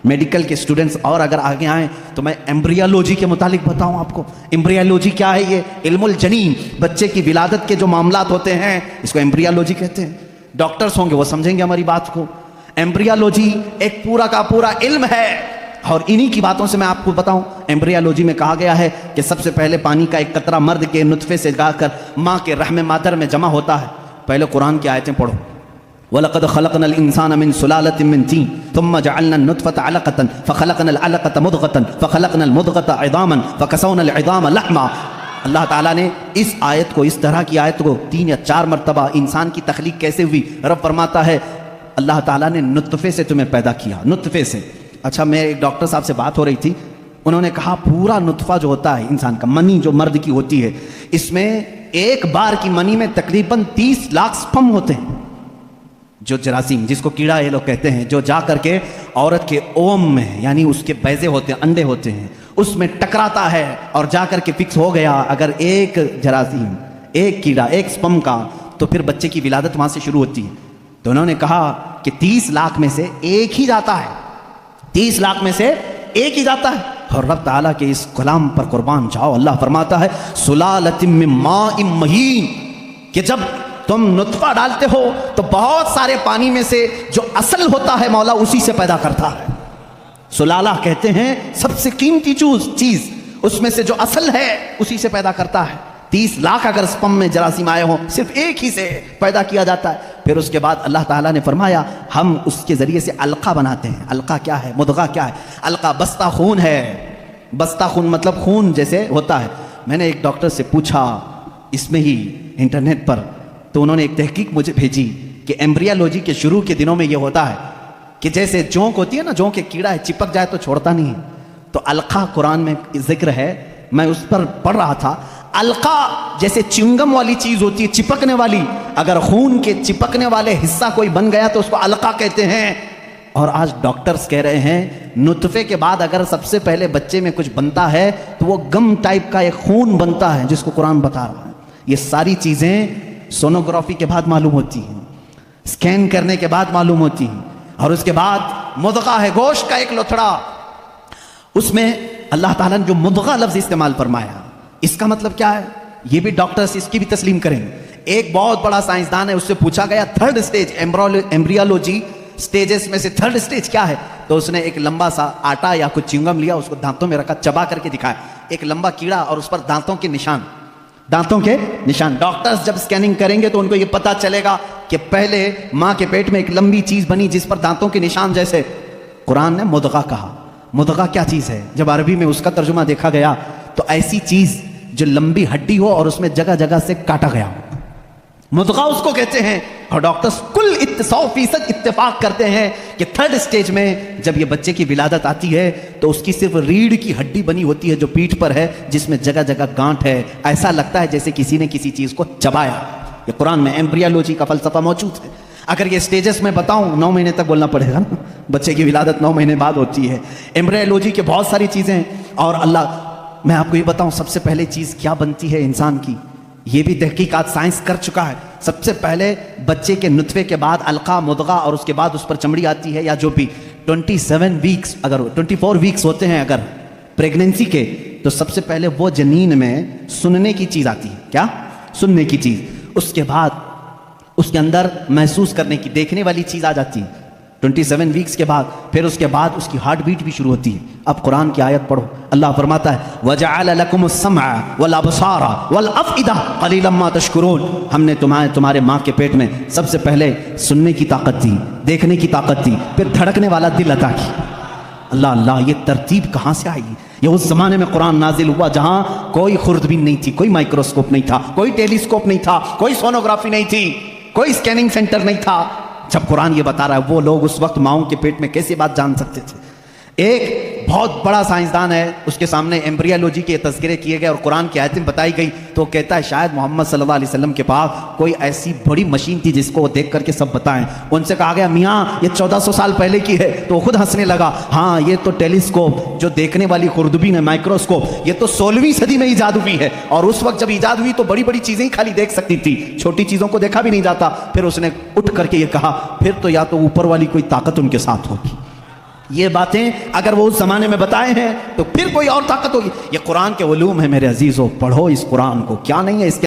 Medical کے students اور اگر آگے آئیں تو میں ایمبریالوجی کے متعلق بتاؤں آپ کو. ایمبریالوجی کیا ہے؟ یہ علم الجنین، بچے کی ولادت کے جو معاملات ہوتے ہیں اس کو ایمبریالوجی کہتے ہیں. ڈاکٹرز ہوں گے وہ سمجھیں گے ہماری بات کو. ایمبریالوجی ایک پورا کا پورا علم ہے، اور انہی کی باتوں سے میں آپ کو بتاؤں. ایمبریالوجی میں کہا گیا ہے کہ سب سے پہلے پانی کا ایک قطرہ مرد کے نطفے سے جا کر ماں کے رحم مادر میں جمع ہوتا ہے. پہلے قرآن کی آیتیں پڑھو. وَلَقَدْ خَلَقْنَا الْإِنسَانَ مِنْ سُلَالَةٍ مِنْ طِينٍ ثُمَّ جَعَلْنَا النُّطْفَةَ عَلَقَةً فَخَلَقْنَا الْعَلَقَةَ مُضْغَةً فَخَلَقْنَا الْمُضْغَةَ عِظَامًا فَكَسَوْنَا الْعِظَامَ لَحْمًا. اللہ تعالیٰ نے اس آیت کو، اس طرح کی آیت کو 3 یا 4 مرتبہ انسان کی تخلیق کیسے ہوئی. رب فرماتا ہے اللہ تعالیٰ نے نطفے سے تمہیں پیدا کیا، نطفے سے. اچھا، میں ایک ڈاکٹر صاحب سے بات ہو رہی تھی، انہوں نے کہا پورا نطفہ جو ہوتا ہے انسان کا، منی جو مرد کی ہوتی ہے، اس میں ایک بار کی منی میں تقریباً 30 لاکھ سپم ہوتے ہیں. جو جراثیم، جس کو کیڑا یہ لوگ کہتے ہیں، جو جا کر کے عورت کے اوم میں، یعنی اس کے بیضے ہوتے ہیں، انڈے ہوتے ہیں، اس میں ٹکراتا ہے اور جا کر کے فکس ہو گیا اگر ایک جراثیم، ایک کیڑا، ایک سپم کا، تو پھر بچے کی ولادت وہاں سے شروع ہوتی ہے. تو انہوں نے کہا کہ 30 لاکھ میں سے ایک ہی جاتا ہے، 30 لاکھ میں سے ایک ہی جاتا ہے. اور رب تعالیٰ کے اس کلام پر قربان جاؤ. اللہ فرماتا ہے سلالۃ من ماء مہین، کہ جب تم نطفہ ڈالتے ہو تو بہت سارے پانی میں سے جو اصل ہوتا ہے مولا اسی سے پیدا کرتا ہے. سلالہ کہتے ہیں سب سے قیمتی چیز، اس میں سے جو اصل ہے اسی سے پیدا کرتا ہے. 30 لاکھ اگر سپم میں جراثیم آئے ہوں، صرف ایک ہی سے پیدا کیا جاتا ہے. پھر اس کے بعد اللہ تعالیٰ نے فرمایا ہم اس کے ذریعے سے علقہ بناتے ہیں. علقہ کیا ہے؟ مضغہ کیا ہے؟ علقہ بستہ خون ہے. بستہ خون مطلب خون جیسے ہوتا ہے. میں نے ایک ڈاکٹر سے پوچھا اس میں ہی انٹرنیٹ پر، تو انہوں نے ایک تحقیق مجھے بھیجی کہ ایمبریالوجی کے شروع کے دنوں میں یہ ہوتا ہے کہ جیسے جونک ہوتی ہے نا، جونک کے کیڑا ہے، چپک جائے تو چھوڑتا نہیں ہے. تو علقہ قرآن میں ذکر ہے، میں اس پر پڑھ رہا تھا. علقہ جیسے چنگم والی چیز ہوتی ہے، چپکنے والی، اگر خون کے چپکنے والے حصہ کوئی بن گیا تو اس کو علقہ کہتے ہیں. اور آج ڈاکٹرز کہہ رہے ہیں نطفے کے بعد اگر سب سے پہلے بچے میں کچھ بنتا ہے تو وہ گم ٹائپ کا ایک خون بنتا ہے، جس کو قرآن بتا رہا ہے. یہ ساری چیزیں سونوگرافی کے بعد معلوم ہوتی ہیں، اسکین کرنے کے بعد معلوم ہوتی ہیں. اور اس کے بعد مضغہ ہے، گوشت کا ایک لوتھڑا. اس میں اللہ تعالیٰ نے جو مضغہ لفظ استعمال فرمایا، اس کا مطلب کیا ہے یہ بھی ڈاکٹرز اس کی بھی تسلیم کریں. ایک بہت بڑا سائنسدان ہے، اس سے پوچھا گیا 3rd اسٹیج ایمبریالوجی سٹیجز میں سے 3rd اسٹیج کیا ہے؟ تو اس نے ایک لمبا سا آٹا یا کچھ چنگم لیا، اس کو دانتوں میں رکھا، چبا کر کے دکھایا ایک لمبا کیڑا اور اس پر دانتوں کے نشان. ڈاکٹرز جب اسکیننگ کریں گے تو ان کو یہ پتا چلے گا کہ پہلے ماں کے پیٹ میں ایک لمبی چیز بنی جس پر دانتوں کے نشان جیسے. قرآن نے مضغہ کہا. مضغہ کیا چیز ہے؟ جب عربی میں اس کا ترجمہ دیکھا گیا تو ایسی چیز جو لمبی ہڈی ہو اور اس میں جگہ جگہ سے کاٹا گیا ہو، مضغہ اس کو کہتے ہیں. اور ڈاکٹرز کل 100% اتفاق کرتے ہیں کہ 3rd اسٹیج میں جب یہ بچے کی ولادت آتی ہے تو اس کی صرف ریڑھ کی ہڈی بنی ہوتی ہے جو پیٹھ پر ہے، جس میں جگہ جگہ گانٹھ ہے. ایسا لگتا ہے جیسے کسی نے کسی چیز کو چبایا. یہ قرآن میں ایمبریالوجی کا فلسفہ موجود ہے. اگر یہ اسٹیجز میں بتاؤں 9 مہینے تک بولنا پڑے گا نا، بچے کی ولادت 9 مہینے بعد ہوتی ہے. ایمبریالوجی کے بہت ساری چیزیں ہیں. اور میں آپ کو یہ بتاؤں سب سے پہلے چیز کیا بنتی ہے انسان کی، یہ بھی تحقیقات سائنس کر چکا ہے. سب سے پہلے بچے کے نطفے کے بعد علقہ، مضغہ، اور اس کے بعد اس پر چمڑی آتی ہے، یا جو بھی 27 ویکس اگر 24 ویکس ہوتے ہیں اگر پریگننسی کے، تو سب سے پہلے وہ جنین میں سننے کی چیز آتی ہے. کیا؟ سننے کی چیز. اس کے بعد اس کے اندر محسوس کرنے کی، دیکھنے والی چیز آ جاتی ہے 27 ویکس کے بعد. پھر اس کے بعد اس کی ہارٹ بیٹ بھی شروع ہوتی ہے. اب قرآن کی آیت پڑھو. اللہ فرماتا ہے وَجَعَلَ لَكُمُ السَّمْعَ وَالْأَبْصَارَ وَالْأَفْئِدَةَ قَلِيلًا مَا تَشْكُرُونَ. ہم نے تمہارے ماں کے پیٹ میں سب سے پہلے سننے کی طاقت دی، دیکھنے کی طاقت دی، پھر دھڑکنے والا دل عطا کی. اللہ، یہ ترتیب کہاں سے آئی؟ یہ اس زمانے میں قرآن نازل ہوا جہاں کوئی خوردبین نہیں تھی، کوئی مائکروسکوپ نہیں تھا، کوئی ٹیلیسکوپ نہیں تھا، کوئی سونوگرافی نہیں تھی، کوئی اسکیننگ سینٹر نہیں تھا. جب قرآن یہ بتا رہا ہے وہ لوگ اس وقت ماؤں کے پیٹ میں کیسے بات جان سکتے تھے؟ ایک بہت بڑا سائنسدان ہے، اس کے سامنے ایمبریالوجی کے تذکرے کیے گئے اور قرآن کی آیتیں بتائی گئی تو وہ کہتا ہے شاید محمد صلی اللہ علیہ وسلم کے پاس کوئی ایسی بڑی مشین تھی جس کو وہ دیکھ کر کے سب بتائیں. ان سے کہا گیا میاں یہ 1400 سال پہلے کی ہے، تو وہ خود ہنسنے لگا. ہاں یہ تو ٹیلیسکوپ جو دیکھنے والی خوردبین ہے، مائکروسکوپ، یہ تو 16ویں صدی میں ایجاد ہوئی ہے، اور اس وقت جب ایجاد ہوئی تو بڑی بڑی چیزیں ہی خالی دیکھ سکتی تھی، چھوٹی چیزوں کو دیکھا بھی نہیں جاتا. پھر اس نے اٹھ کر کے یہ کہا پھر تو یا تو اوپر والی کوئی طاقت ان کے ساتھ ہوگی. یہ باتیں اگر وہ اس زمانے میں بتائے ہیں تو پھر کوئی اور طاقت ہوگی. یہ قرآن کے علوم ہے میرے عزیزوں، پڑھو اس قرآن کو. کیا نہیں ہے اس کے